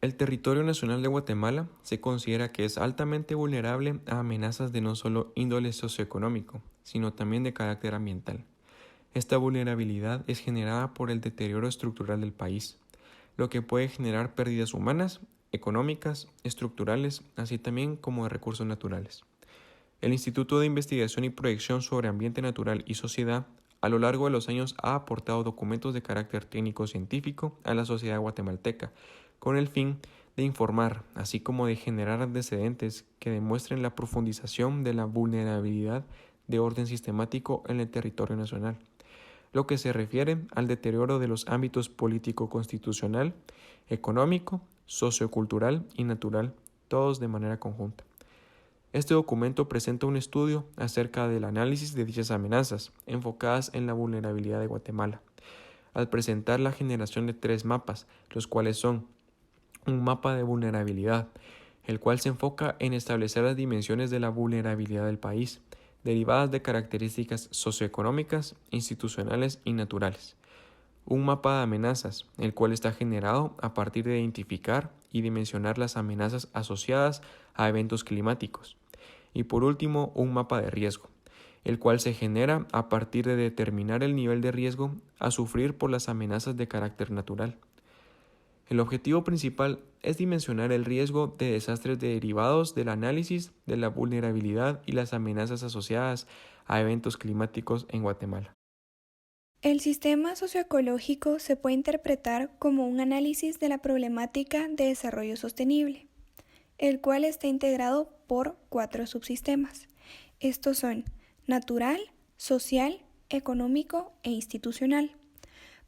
El territorio nacional de Guatemala se considera que es altamente vulnerable a amenazas de no solo índole socioeconómico, sino también de carácter ambiental. Esta vulnerabilidad es generada por el deterioro estructural del país, lo que puede generar pérdidas humanas, económicas, estructurales, así también como de recursos naturales. El Instituto de Investigación y Proyección sobre Ambiente Natural y Sociedad a lo largo de los años ha aportado documentos de carácter técnico-científico a la sociedad guatemalteca, con el fin de informar, así como de generar antecedentes que demuestren la profundización de la vulnerabilidad de orden sistemático en el territorio nacional, lo que se refiere al deterioro de los ámbitos político-constitucional, económico, sociocultural y natural, todos de manera conjunta. Este documento presenta un estudio acerca del análisis de dichas amenazas, enfocadas en la vulnerabilidad de Guatemala, al presentar la generación de 3 mapas, los cuales son un mapa de vulnerabilidad, el cual se enfoca en establecer las dimensiones de la vulnerabilidad del país, derivadas de características socioeconómicas, institucionales y naturales. Un mapa de amenazas, el cual está generado a partir de identificar y dimensionar las amenazas asociadas a eventos climáticos. Y por último, un mapa de riesgo, el cual se genera a partir de determinar el nivel de riesgo a sufrir por las amenazas de carácter natural. El objetivo principal es dimensionar el riesgo de desastres derivados del análisis de la vulnerabilidad y las amenazas asociadas a eventos climáticos en Guatemala. El sistema socioecológico se puede interpretar como un análisis de la problemática de desarrollo sostenible, el cual está integrado por 4 subsistemas. Estos son natural, social, económico e institucional.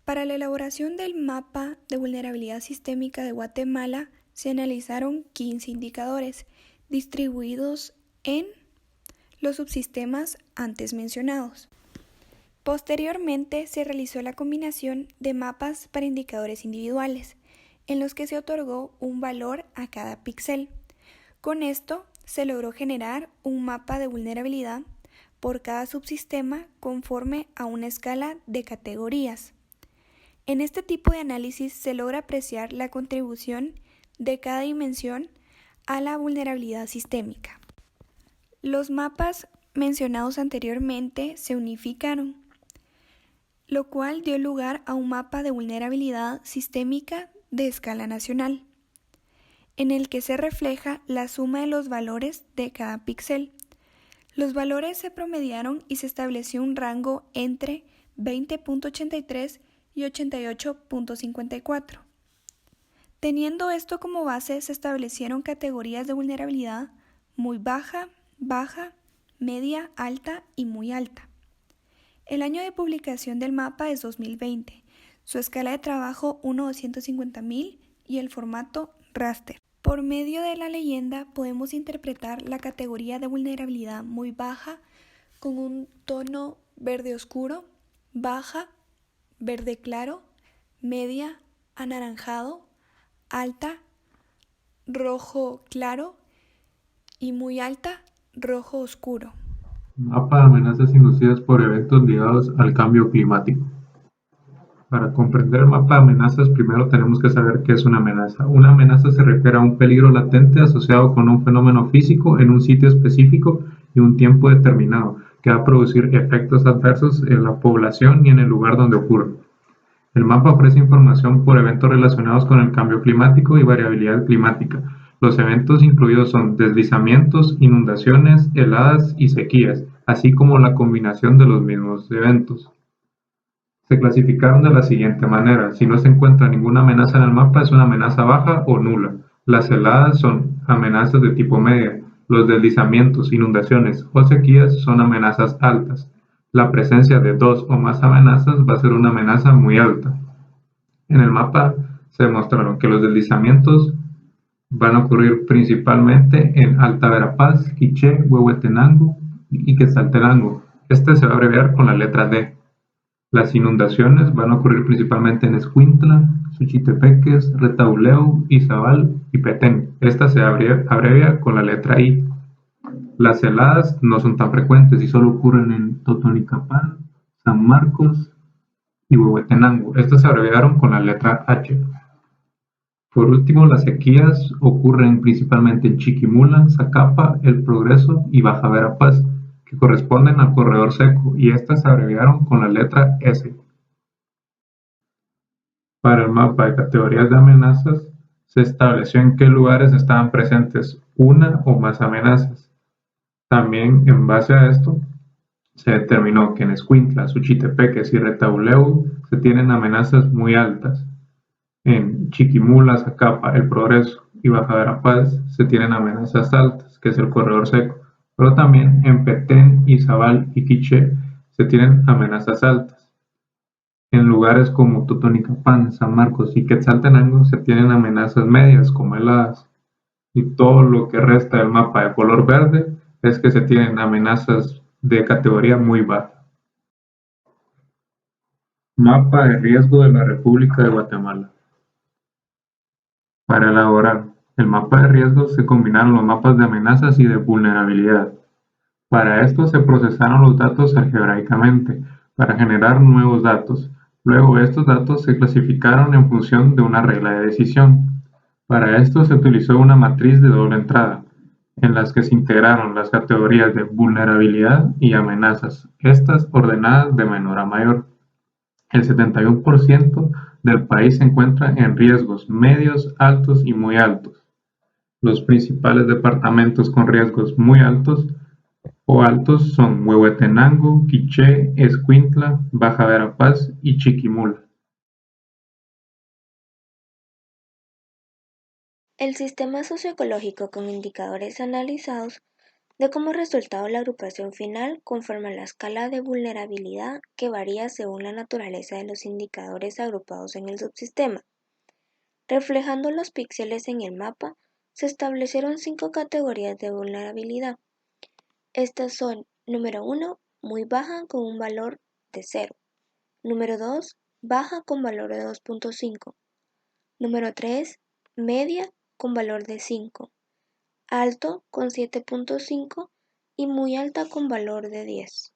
Para la elaboración del mapa de vulnerabilidad sistémica de Guatemala se analizaron 15 indicadores distribuidos en los subsistemas antes mencionados. Posteriormente se realizó la combinación de mapas para indicadores individuales, en los que se otorgó un valor a cada píxel. Con esto se logró generar un mapa de vulnerabilidad por cada subsistema conforme a una escala de categorías. En este tipo de análisis se logra apreciar la contribución de cada dimensión a la vulnerabilidad sistémica. Los mapas mencionados anteriormente se unificaron, lo cual dio lugar a un mapa de vulnerabilidad sistémica de escala nacional, en el que se refleja la suma de los valores de cada píxel. Los valores se promediaron y se estableció un rango entre 20.83 y 88.54. Teniendo esto como base, se establecieron categorías de vulnerabilidad muy baja, baja, media, alta y muy alta. El año de publicación del mapa es 2020, su escala de trabajo 1/250.000 y el formato raster. Por medio de la leyenda podemos interpretar la categoría de vulnerabilidad muy baja con un tono verde oscuro, baja, verde claro, media, anaranjado, alta, rojo claro y muy alta, rojo oscuro. Mapa de amenazas inducidas por eventos ligados al cambio climático. Para comprender el mapa de amenazas, primero tenemos que saber qué es una amenaza. Una amenaza se refiere a un peligro latente asociado con un fenómeno físico en un sitio específico y un tiempo determinado, que va a producir efectos adversos en la población y en el lugar donde ocurre. El mapa ofrece información por eventos relacionados con el cambio climático y variabilidad climática. Los eventos incluidos son deslizamientos, inundaciones, heladas y sequías, así como la combinación de los mismos eventos. Se clasificaron de la siguiente manera: si no se encuentra ninguna amenaza en el mapa, es una amenaza baja o nula. Las heladas son amenazas de tipo media. Los deslizamientos, inundaciones o sequías son amenazas altas. La presencia de 2 o más amenazas va a ser una amenaza muy alta. En el mapa se demostraron que los deslizamientos van a ocurrir principalmente en Alta Verapaz, Quiché, Huehuetenango y Quetzaltenango. Este se va a abreviar con la letra D. Las inundaciones van a ocurrir principalmente en Escuintla, Suchitepeques, Retauleu, Izabal y Petén. Esta se abrevia con la letra I. Las heladas no son tan frecuentes y solo ocurren en Totonicapán, San Marcos y Huehuetenango. Estas se abreviaron con la letra H. Por último, las sequías ocurren principalmente en Chiquimula, Zacapa, El Progreso y Baja Verapaz, que corresponden al corredor seco, y estas se abreviaron con la letra S. Para el mapa de categorías de amenazas, se estableció en qué lugares estaban presentes una o más amenazas. También, en base a esto, se determinó que en Escuintla, Suchitepeques y Retauleu se tienen amenazas muy altas. En Chiquimula, Zacapa, El Progreso y Baja Verapaz se tienen amenazas altas, que es el corredor seco, pero también en Petén, Izabal y Quiché se tienen amenazas altas. En lugares como Totonicapán, San Marcos y Quetzaltenango se tienen amenazas medias como heladas, y todo lo que resta del mapa de color verde es que se tienen amenazas de categoría muy baja. Mapa de riesgo de la República de Guatemala. Para elaborar el mapa de riesgos se combinaron los mapas de amenazas y de vulnerabilidad. Para esto se procesaron los datos algebraicamente para generar nuevos datos. Luego estos datos se clasificaron en función de una regla de decisión. Para esto se utilizó una matriz de doble entrada, en las que se integraron las categorías de vulnerabilidad y amenazas, estas ordenadas de menor a mayor. El 71% del país se encuentra en riesgos medios, altos y muy altos. Los principales departamentos con riesgos muy altos o altos son Huehuetenango, Quiché, Escuintla, Baja Verapaz y Chiquimula. El sistema socioecológico con indicadores analizados dio como resultado la agrupación final conforme a la escala de vulnerabilidad que varía según la naturaleza de los indicadores agrupados en el subsistema. Reflejando los píxeles en el mapa, se establecieron 5 categorías de vulnerabilidad. Estas son: número 1, muy baja con un valor de 0. Número 2, baja con valor de 2.5. Número 3, media con valor de 5. Alto con 7.5 y muy alta con valor de 10.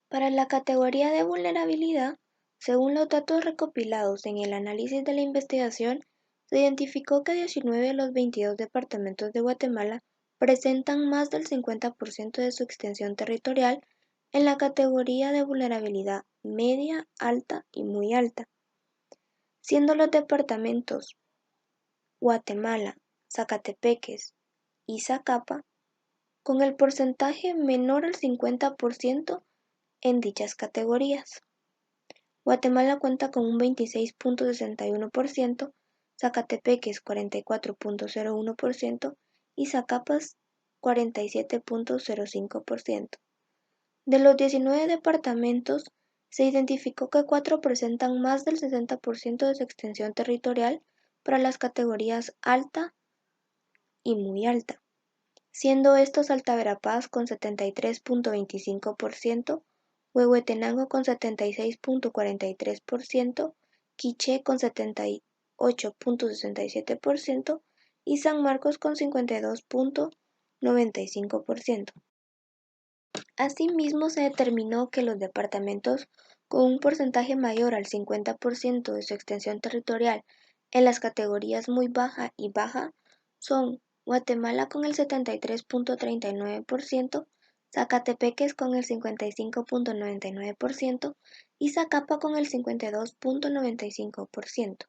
Para la categoría de vulnerabilidad, según los datos recopilados en el análisis de la investigación, se identificó que 19 de los 22 departamentos de Guatemala presentan más del 50% de su extensión territorial en la categoría de vulnerabilidad media, alta y muy alta, siendo los departamentos Guatemala, Zacatepeques y Zacapa con el porcentaje menor al 50% en dichas categorías. Guatemala cuenta con un 26.61%, Zacatepeques 44.01% y Zacapas 47.05%. De los 19 departamentos, se identificó que 4 presentan más del 60% de su extensión territorial para las categorías alta y muy alta, siendo estos Alta Verapaz con 73.25%, Huehuetenango con 76.43%, Quiché con 78.67% y San Marcos con 52.95%. Asimismo, se determinó que los departamentos con un porcentaje mayor al 50% de su extensión territorial en las categorías muy baja y baja son Guatemala con el 73.39%, Zacatepeques con el 55.99% y Zacapa con el 52.95%.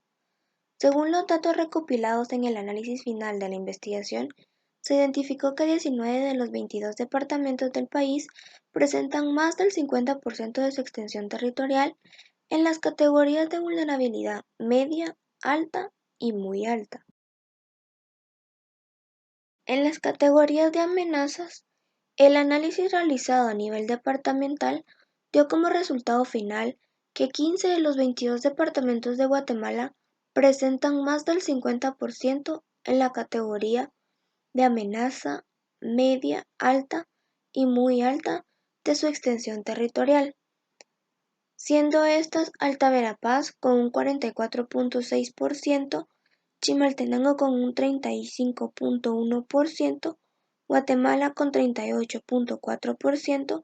Según los datos recopilados en el análisis final de la investigación, se identificó que 19 de los 22 departamentos del país presentan más del 50% de su extensión territorial en las categorías de vulnerabilidad media, alta y muy alta. En las categorías de amenazas, el análisis realizado a nivel departamental dio como resultado final que 15 de los 22 departamentos de Guatemala presentan más del 50% en la categoría de amenaza media, alta y muy alta de su extensión territorial, siendo estas Alta Verapaz con un 44.6%, Chimaltenango con un 35.1%, Guatemala con 38.4%,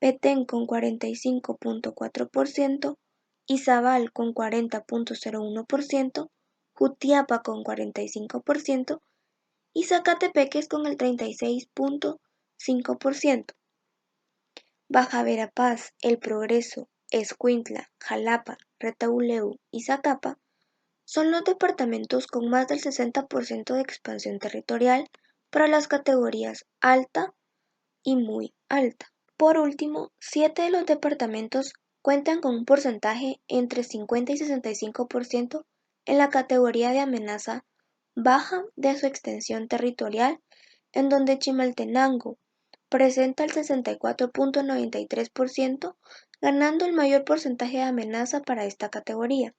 Petén con 45.4%, Izabal con 40.01%, Jutiapa con 45% y Zacatepeques con el 36.5%. Baja Verapaz, El Progreso, Escuintla, Jalapa, Retauleu y Zacapa son los departamentos con más del 60% de expansión territorial para las categorías alta y muy alta. Por último, 7 de los departamentos cuentan con un porcentaje entre 50 y 65% en la categoría de amenaza baja de su extensión territorial, en donde Chimaltenango presenta el 64.93%, ganando el mayor porcentaje de amenaza para esta categoría.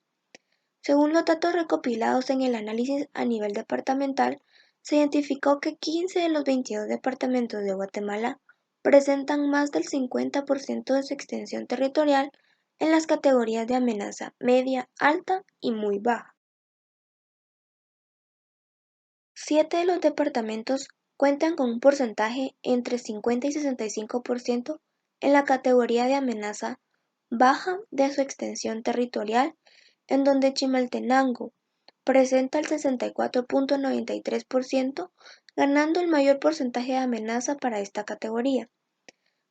Según los datos recopilados en el análisis a nivel departamental, se identificó que 15 de los 22 departamentos de Guatemala presentan más del 50% de su extensión territorial en las categorías de amenaza media, alta y muy baja. 7 de los departamentos cuentan con un porcentaje entre 50 y 65% en la categoría de amenaza baja de su extensión territorial, en donde Chimaltenango presenta el 64.93%, ganando el mayor porcentaje de amenaza para esta categoría.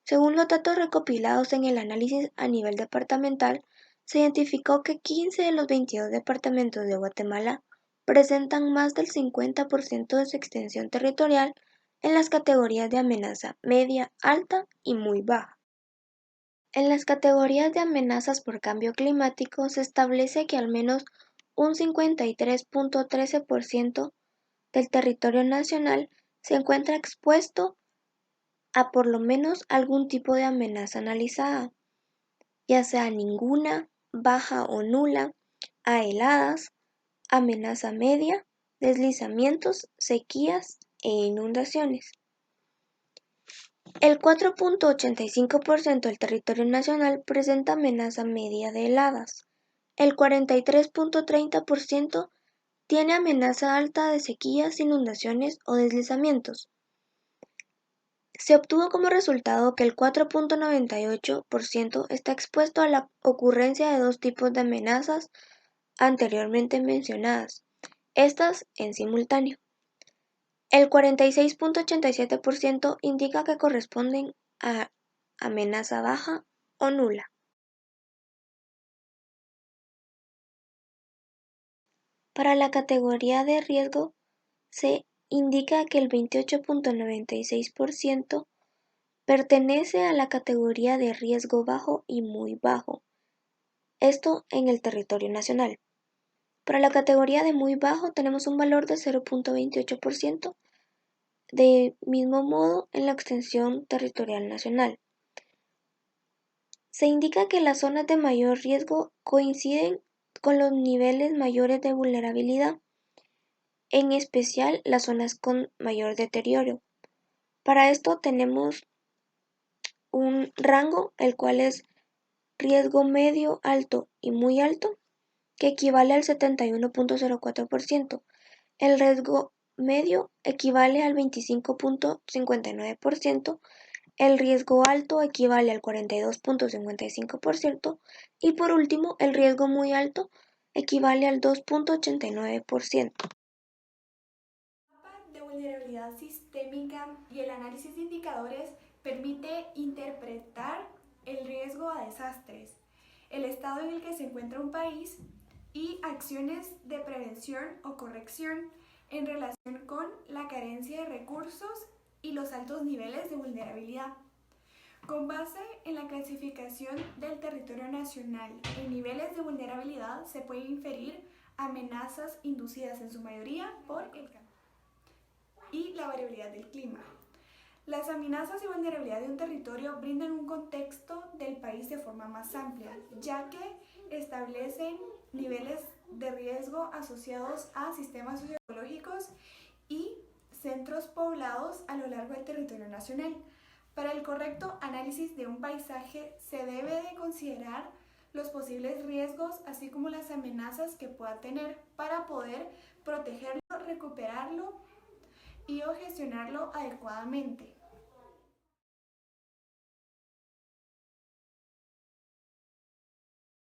Según los datos recopilados en el análisis a nivel departamental, se identificó que 15 de los 22 departamentos de Guatemala presentan más del 50% de su extensión territorial en las categorías de amenaza media, alta y muy baja. En las categorías de amenazas por cambio climático se establece que al menos un 53.13% del territorio nacional se encuentra expuesto a por lo menos algún tipo de amenaza analizada, ya sea ninguna, baja o nula, a heladas, amenaza media, deslizamientos, sequías e inundaciones. El 4.85% del territorio nacional presenta amenaza media de heladas. El 43.30% tiene amenaza alta de sequías, inundaciones o deslizamientos. Se obtuvo como resultado que el 4.98% está expuesto a la ocurrencia de dos tipos de amenazas anteriormente mencionadas, estas en simultáneo. El 46.87% indica que corresponden a amenaza baja o nula. Para la categoría de riesgo se indica que el 28.96% pertenece a la categoría de riesgo bajo y muy bajo, esto en el territorio nacional. Para la categoría de muy bajo tenemos un valor de 0.28%, de mismo modo en la extensión territorial nacional. Se indica que las zonas de mayor riesgo coinciden con los niveles mayores de vulnerabilidad, en especial las zonas con mayor deterioro. Para esto tenemos un rango, el cual es riesgo medio, alto y muy alto, que equivale al 71.04%. El riesgo medio equivale al 25.59%, el riesgo alto equivale al 42.55% y por último el riesgo muy alto equivale al 2.89%. El mapa de vulnerabilidad sistémica y el análisis de indicadores permite interpretar el riesgo a desastres, el estado en el que se encuentra un país y acciones de prevención o corrección en relación con la carencia de recursos y los altos niveles de vulnerabilidad. Con base en la clasificación del territorio nacional en niveles de vulnerabilidad se puede inferir amenazas inducidas en su mayoría por el cambio y la variabilidad del clima. Las amenazas y vulnerabilidad de un territorio brindan un contexto del país de forma más amplia, ya que establecen niveles de riesgo asociados a sistemas socioecológicos y centros poblados a lo largo del territorio nacional. Para el correcto análisis de un paisaje se debe de considerar los posibles riesgos, así como las amenazas que pueda tener para poder protegerlo, recuperarlo y o gestionarlo adecuadamente.